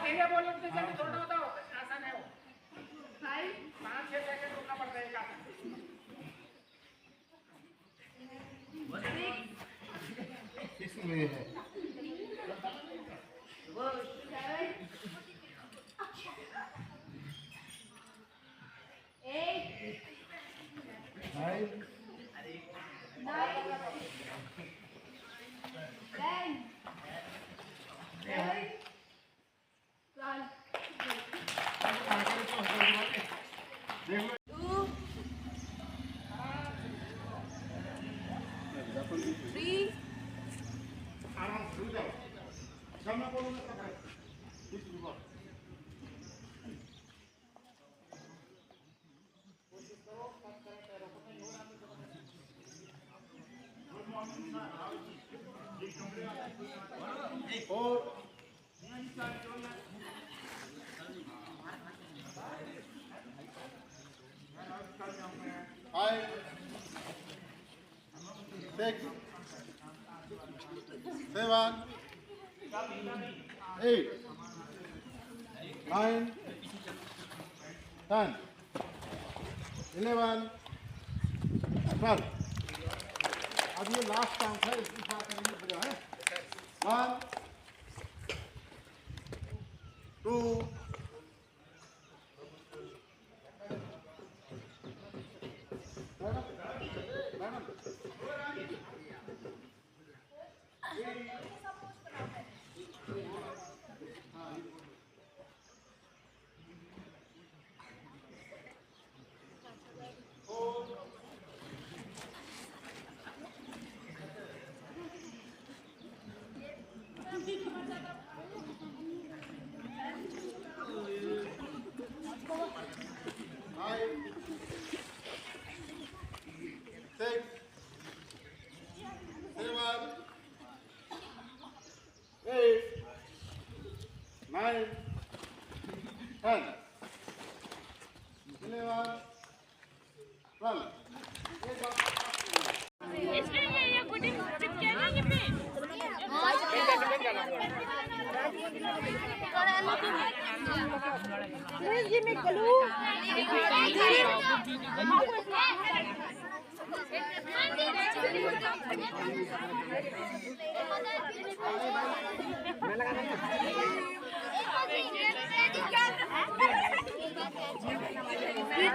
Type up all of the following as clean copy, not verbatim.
धीरे बोलो तो जल्दी थोड़ा बताओ, आसान है वो। 5-6 सेकंड रुकना पड़ता है एक आसान। इसमें है 10, 11, 12। अब ये लास्ट काउंट है, इसके साथ करने पड़ेगा है। 1, 2,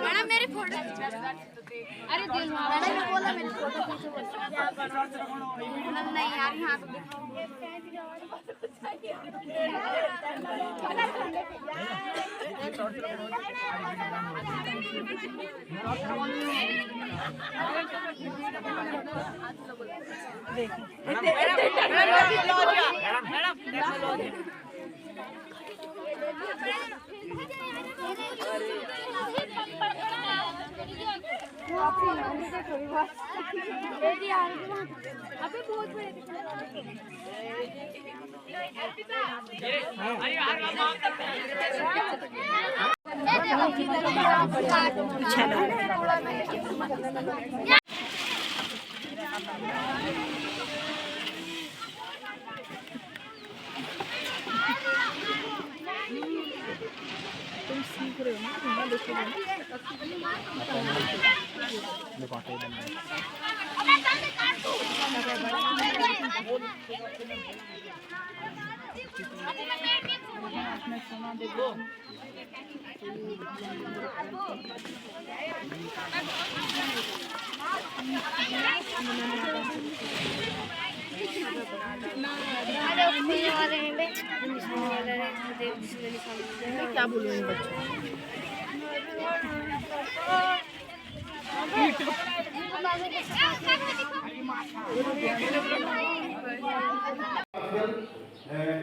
मैडम मेरी फोटो अरे दिल मैंने भी बोला मेरी फोटो खींचो नहीं यार यहाँ अबे बहुत बड़े तुम सीख रहे हो ना, देखो क्या बोलूं इन बच्चों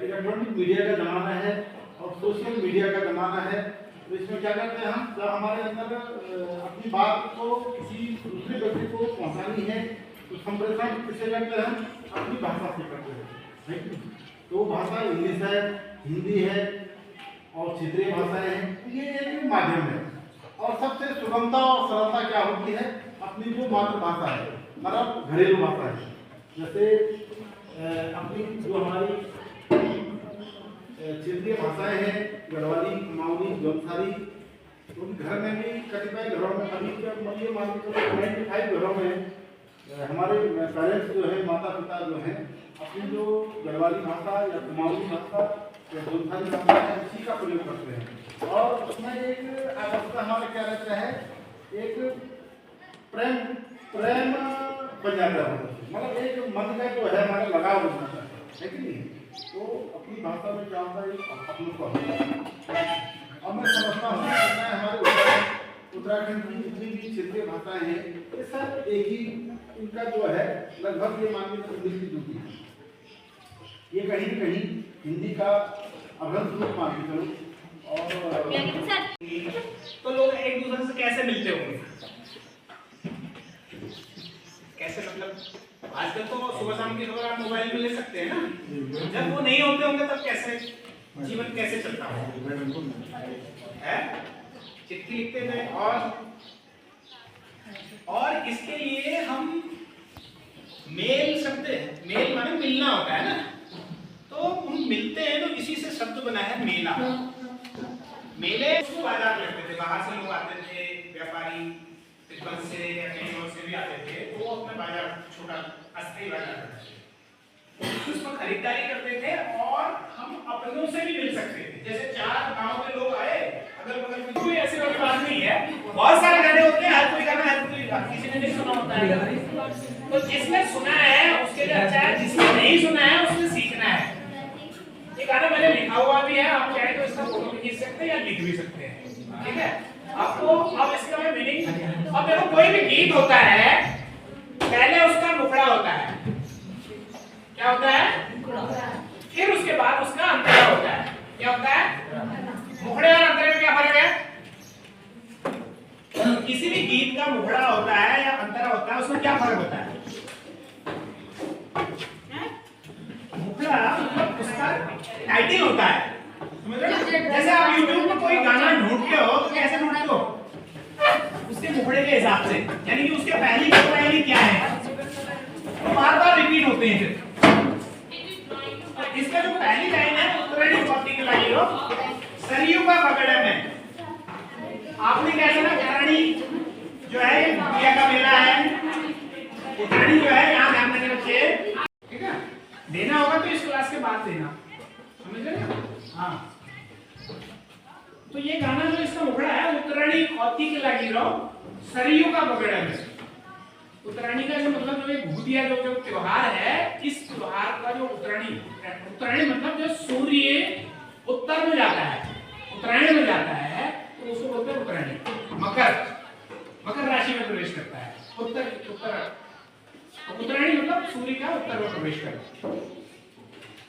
इलेक्ट्रॉनिक मीडिया का जमाना है और सोशल मीडिया का जमाना है। तो इसमें क्या करते हैं हम, जब हमारे अंदर अपनी बात को किसी दूसरे व्यक्ति को पहुंचानी है तो संप्रेषण किससे करते हैं, अपनी भाषा से करते हैं। तो वो भाषा इंग्लिश है, हिंदी है और क्षेत्रीय भाषाएं हैं। ये एक माध्यम है और सबसे सुगमता और सरलता क्या होती है, अपनी जो मातृभाषा है, मतलब घरेलू भाषा है। जैसे अपनी जो हमारी क्षेत्रीय भाषाएं हैं, गढ़वाली, कुमाऊनी, जौनसारी। उनके घर में भी कतिपय घरों में अभी ये मान के चलो 95 घरों में हमारे पेरेंट्स जो है, माता पिता जो हैं, अपनी जो गढ़वाली भाषा या कुमाऊनी भाषा या जौनसारी भाषा है उसी का प्रयोग करते हैं। और उसमें एक अवस्था हमारे क्या रहता है, एक प्रेम बन जाता है, मतलब एक मन का जो है हमारा लगाव बन जाता है कि नहीं। तो अपनी भाषा में क्या होता है, अपनों को अब मैं समझता हूँ हमारे उत्तराखंड की जितनी भी क्षेत्रीय भाषाएं हैं ये सब एक ही इनका जो है लगभग ये मान लीजिए मिलती जुलती है। ये कहीं न कहीं हिंदी का अभ्रंश रूप मान के चलो। और तो लोग एक दूसरे से कैसे मिलते होंगे, कैसे, मतलब आजकल तो सुबह शाम की खबर आप मोबाइल में ले सकते हैं ना, जब वो नहीं होते होंगे तब कैसे जीवन कैसे चलता होगा, है? चिट्ठी लिखते थे। और इसके लिए हम मेल शब्द, मेल माने मिलना होता है ना, तो हम मिलते हैं तो इसी से शब्द बना है मेला। मेले उसको बाजार लगते थे, बाहर से लोग आते थे, व्यापारी तिब्बत से या कहीं और से भी आते थे, तो वो अपना बाजार छोटा अस्थायी बाजार करते थे, उसमें खरीदारी करते थे और हम अपनों से भी मिल सकते थे। जैसे 4 गांव के लोग आए, अगल बगल में कोई ऐसी वाली बात नहीं है, बहुत सारे गाने होते हैं, हर कोई गाना हर कोई किसी ने नहीं सुना होता है, तो जिसने सुना है उसके लिए अच्छा है, जिसने नहीं सुना है उसने सीखना है। ये गाना मैंने लिखा हुआ भी है, आप चाहे तो इसका फोटो भी खींच सकते हैं या लिख भी सकते हैं, ठीक है। आपको अब इसका मैं मीनिंग, अब देखो कोई भी गीत होता है पहले उसका मुखड़ा होता है, क्या होता है, फिर उसके बाद उसका अंतरा होता है। क्या होता है, मुखड़े और अंतरे में क्या फर्क है? किसी भी गीत का मुखड़ा होता है या अंतरा होता है, उसमें क्या फर्क होता है? मुखड़ा मतलब उसका टाइटल होता है, समझ रहे हो? जैसे आप YouTube में कोई गाना ढूंढते हो तो कैसे ढूंढते हो? उसके मुखड़े के हिसाब से, यानी कि उसके पहली लाइन क्या है, तो बार-बार रिपीट होते हैं। फिर इसका जो पहली लाइन है उत्तरायणी कौती की लाइन हो, सरयू का पकड़े में। आपने क्या सुना, उत्तरायणी जो है ये बुढ़िया का मेला है, उत्तरायणी जो है यहाँ ध्यान देने बच्चे, ठीक है। देना होगा तो इस क्लास के बाद देना, समझ रहे हैं? हाँ, तो ये गाना जो इसका मुखड़ा है, उत्तरायणी कौती की लागी रहो, सरयू का पकड़े में। उत्तरायणी का जो मतलब जो भूतिया जो त्योहार है, इस त्योहार का जो उत्तरायणी मतलब जो सूर्य उत्तर में जाता है, उत्तरायण में जाता है, तो उसको बोलते हैं उत्तरायणी। मकर राशि में प्रवेश करता है, उत्तरायणी मतलब सूर्य का उत्तर में प्रवेश करता है।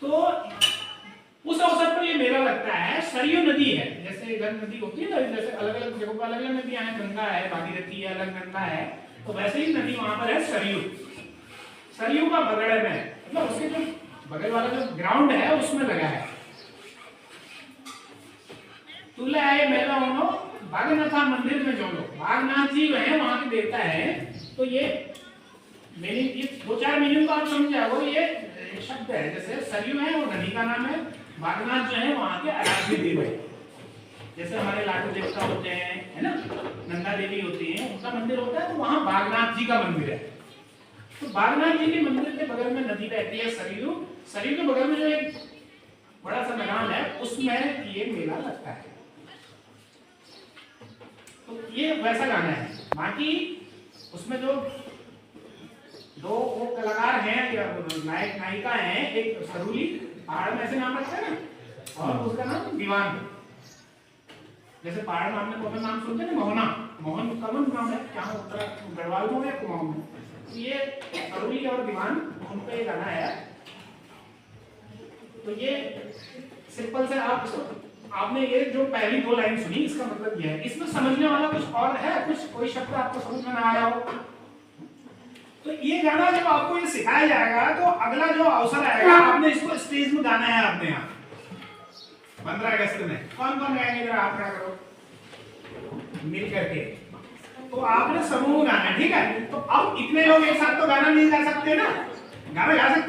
तो उस अवसर पर ये मेला लगता है। सरयू नदी है, जैसे इधर नदी होती है ना, जैसे अलग अलग जगहों पर अलग अलग नदियां हैं, गंगा है, भागीरथी है, अलग गंगा है, तो वैसे ही नदी वहां पर है सरयू का बगड़ में, मतलब उसके जो बगल वाला जो ग्राउंड है उसमें लगा है। तुले आए मेला होनो बागनाथ मंदिर में जो लोग, बागनाथ जी है वहां के देवता है। तो ये मीनिंग, ये 2-4 मीनिंग को आप समझ जाओ। ये एक शब्द है, जैसे सरयू है वो नदी का नाम है, बागनाथ जो है वहां के आराध्य देव है। जैसे हमारे लाडू देवता होते हैं, है ना, नंदा देवी होती है, उनका मंदिर होता है, तो वहां बागनाथ जी का मंदिर है। तो बागनाथ जी के मंदिर के बगल में नदी बहती है सरयू, सरयू के बगल में जो एक बड़ा सा मैदान है उसमें ये मेला लगता है। तो ये वैसा गाना है। बाकी उसमें जो दो वो कलाकार हैं या नायक नायिका हैं, एक सरूली, पहाड़ में ऐसे नाम रखते हैं ना, और उसका नाम दीवान। जैसे पहाड़ में आपने कौन नाम सुनते हैं, मोहन कमन नाम है, क्या उत्तरा गढ़वाल में या कुमाऊं में। ये सरूली और दीवान, उन पे ये गाना है। तो ये सिंपल से आपने ये जो पहली 2 लाइन सुनी, इसका मतलब ये है। इसमें समझने वाला कुछ और है, कुछ कोई शब्द आपको समझ में ना आया हो, तो ये गाना जब आपको ये सिखाया जाएगा तो अगला जो अवसर आएगा, आपने इसको स्टेज में गाना है अपने यहाँ 15 अगस्त में। कौन कौन गाएंगे जरा आप क्या करो मिल करके, तो आपने समूह गाना है, ठीक है। तो अब इतने लोग एक साथ तो गाना नहीं गा सकते ना, गाना गा सकते हैं।